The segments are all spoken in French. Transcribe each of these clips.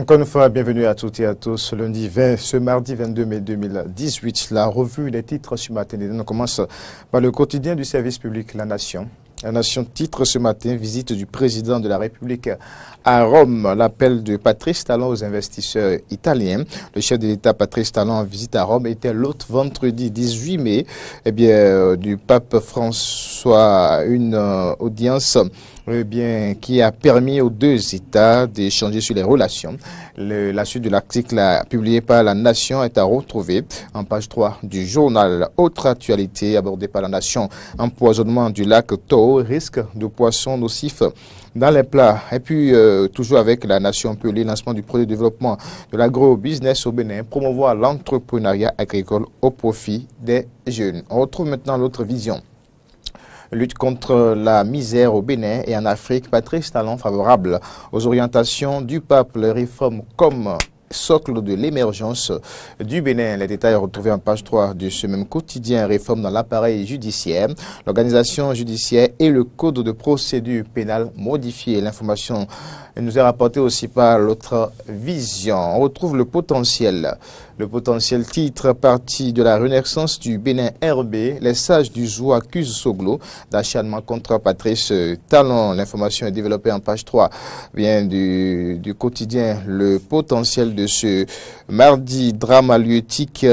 Encore une fois, bienvenue à toutes et à tous. Ce mardi 22 mai 2018, la revue des titres ce matin. On commence par le quotidien du service public La Nation. La Nation titre ce matin, visite du président de la République à Rome, l'appel de Patrice Talon aux investisseurs italiens. Le chef de l'État, Patrice Talon, en visite à Rome, était l'autre vendredi 18 mai, du pape François, une audience qui a permis aux deux États d'échanger sur les relations. La suite de l'article publié par La Nation est à retrouver en page 3 du journal. Autre actualité abordée par La Nation, empoisonnement du lac Tao, risque de poissons nocifs dans les plats. Et puis, toujours avec La Nation, le lancement du projet de développement de l'agro-business au Bénin, promouvoir l'entrepreneuriat agricole au profit des jeunes. On retrouve maintenant l'autre vision. Lutte contre la misère au Bénin et en Afrique, Patrice Talon favorable aux orientations du pape, les réformes comme socle de l'émergence du Bénin. Les détails retrouvés en page 3 de ce même quotidien, réforme dans l'appareil judiciaire, l'organisation judiciaire et le code de procédure pénale modifié. L'information nous est rapportée aussi par l'autre vision. On retrouve le potentiel titre partie de la renaissance du Bénin RB. Les sages du Zou accusent Soglo d'acharnement contre Patrice Talon. L'information est développée en page 3 du quotidien. Le potentiel de ce mardi drame halieutique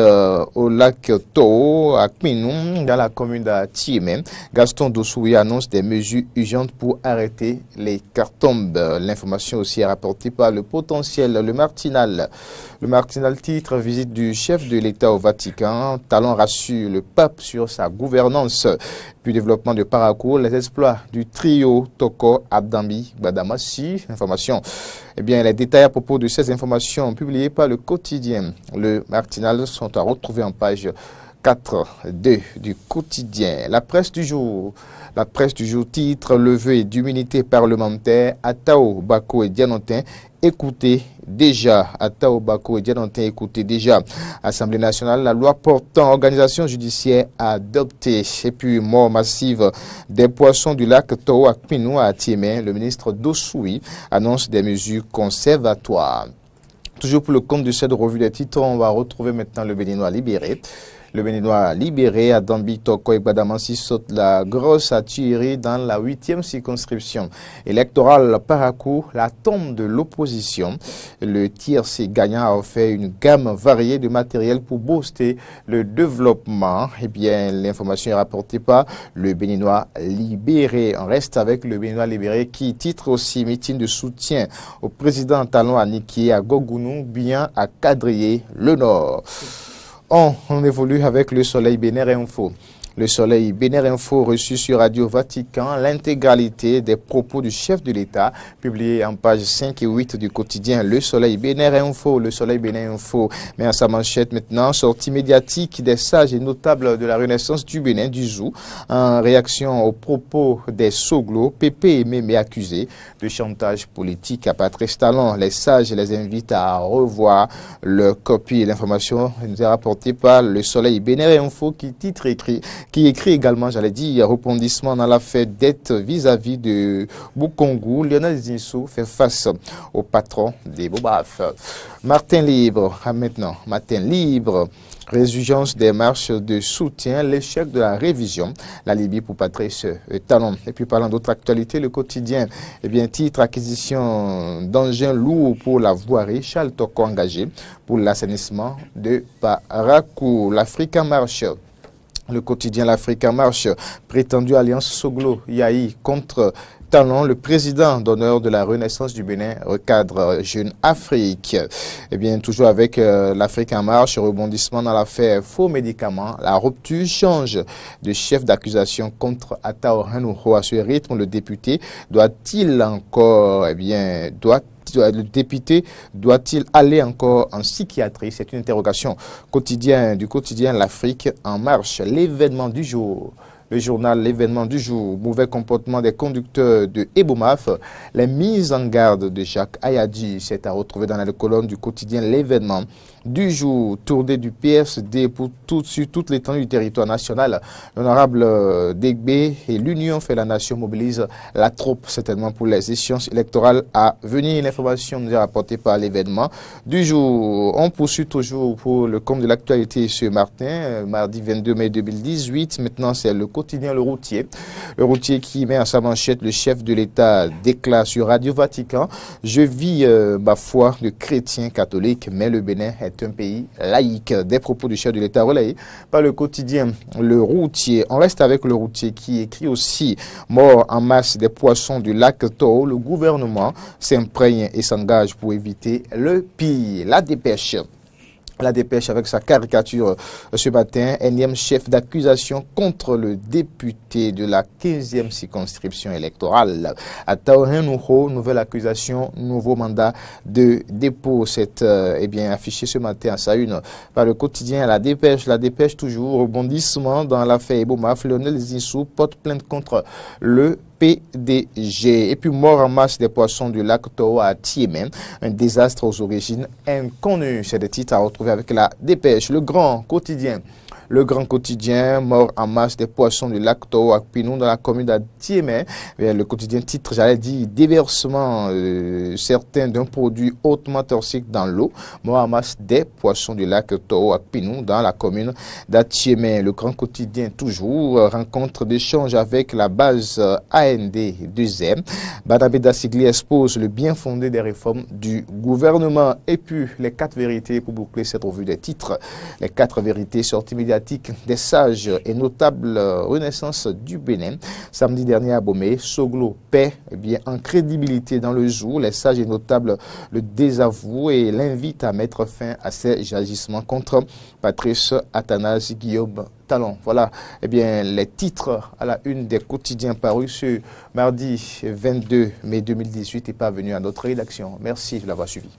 au lac Tao à Kminou, dans la commune d'Atiémé. Gaston Dossoui annonce des mesures urgentes pour arrêter les cartombes. L'information aussi est rapportée par le potentiel, le Martinal. Le Martinal titre visite du chef de l'État au Vatican. Talon rassure le pape sur sa gouvernance. Puis développement de Parakou, les exploits du trio Toko Abdambi Badamassi. Information. Les détails à propos de ces informations publiées par le quotidien Le Martinal sont à retrouver en page 4.2 du quotidien. La presse du jour titre levée d'immunité parlementaire à Tao, Bako et Dianantin. Écoutez déjà, Assemblée nationale, la loi portant organisation judiciaire adoptée. Et puis, mort massive des poissons du lac Tao à Kminou à Atiémé. Le ministre Dossoui annonce des mesures conservatoires. Toujours pour le compte de cette revue des titres, on va retrouver maintenant le Béninois libéré. Le Béninois libéré à Dambi, Toko et Badamansi saute la grosse artillerie dans la 8e circonscription électorale Parakou, la tombe de l'opposition. Le TRC gagnant a fait une gamme variée de matériel pour booster le développement. L'information est rapportée par le Béninois libéré. On reste avec le Béninois libéré qui titre aussi meeting de soutien au président Talon à Niki, à Gogounou, bien à Quadriller, le Nord. On évolue avec le Soleil Bénin Info. Le Soleil Bénin Info reçu sur Radio Vatican l'intégralité des propos du chef de l'État publié en pages 5 et 8 du quotidien Le Soleil Bénin Info. Le Soleil Bénin Info met à sa manchette maintenant sortie médiatique des sages et notables de la renaissance du Bénin du Zou en réaction aux propos des Soglo, Pépé et Mémé accusés de chantage politique à Patrice Talon. Les sages les invitent à revoir leur copie. L'information nous est rapportée par Le Soleil Bénin Info qui écrit également, rebondissement dans l'affaire dette vis-à-vis de Bukongou. Lionel Zinsou fait face au patron des Bobaf. Matin libre, résurgence des marches de soutien, l'échec de la révision, la Libye pour Patrice Talon. Et puis parlant d'autres actualités, le quotidien, titre acquisition d'engins lourds pour la voirie, Charles Toko engagé pour l'assainissement de Parakou. L'Afrique en marche. Le quotidien L'Afrique en marche, prétendue alliance Soglo-Yahi contre Talon, le président d'honneur de la Renaissance du Bénin recadre Jeune Afrique. Toujours avec l'Afrique en marche, rebondissement dans l'affaire faux médicaments, la rupture change de chef d'accusation contre Atao Hanouro. À ce rythme, le député doit-il aller encore en psychiatrie? C'est une interrogation du quotidien L'Afrique en marche. L'événement du jour Le journal L'événement du jour, mauvais comportement des conducteurs de Ebomaf, les mises en garde de Jacques Ayadi, c'est à retrouver dans la colonne du quotidien L'événement du jour, tournée du PSD sur toute l'étendue du territoire national. L'honorable Dégbé et l'Union fait la nation mobilise la troupe certainement pour les échéances électorales à venir. L'information nous est rapportée par L'événement du jour. On poursuit toujours pour le compte de l'actualité ce matin, mardi 22 mai 2018. Maintenant, c'est le quotidien Le Routier. Le Routier qui met à sa manchette: le chef de l'État déclare sur Radio Vatican: je vis ma foi de chrétien catholique, mais le Bénin est un pays laïque. Des propos du chef de l'État relayés par le quotidien Le Routier. On reste avec Le Routier qui écrit aussi: mort en masse des poissons du lac Toro, le gouvernement s'imprègne et s'engage pour éviter le pire. La dépêche. La dépêche avec sa caricature ce matin, énième chef d'accusation contre le député de la 15e circonscription électorale. À Taorin Nouho, nouvelle accusation, nouveau mandat de dépôt. C'est affiché ce matin à sa une par le quotidien La Dépêche toujours, rebondissement dans l'affaire Ebomaf. Lionel Zinsou porte plainte contre le PDG. Et puis mort en masse des poissons du lac Toro à Tiémen, un désastre aux origines inconnues. C'est des titres à retrouver avec La Dépêche. Le Grand Quotidien, mort en masse des poissons du lac Toro à Pinou dans la commune d'Atiémen. Le quotidien titre, j'allais dire, déversement certain d'un produit hautement toxique dans l'eau. Mort en masse des poissons du lac Toro à Pinou dans la commune d'Atiémen. Le Grand Quotidien toujours, rencontre d'échange avec la base AND2M. Badabeda Sigli expose le bien fondé des réformes du gouvernement. Et puis les 4 vérités pour boucler cette revue des titres. Les 4 vérités sorties médiatiques des sages et notables renaissance du Bénin. Samedi dernier à Bomé, Soglo paie en crédibilité dans le jour. Les sages et notables le désavouent et l'invitent à mettre fin à ces agissements contre Patrice Athanase Guillaume Talon. Voilà les titres à la une des quotidiens parus ce mardi 22 mai 2018 et parvenus à notre rédaction. Merci de l'avoir suivi.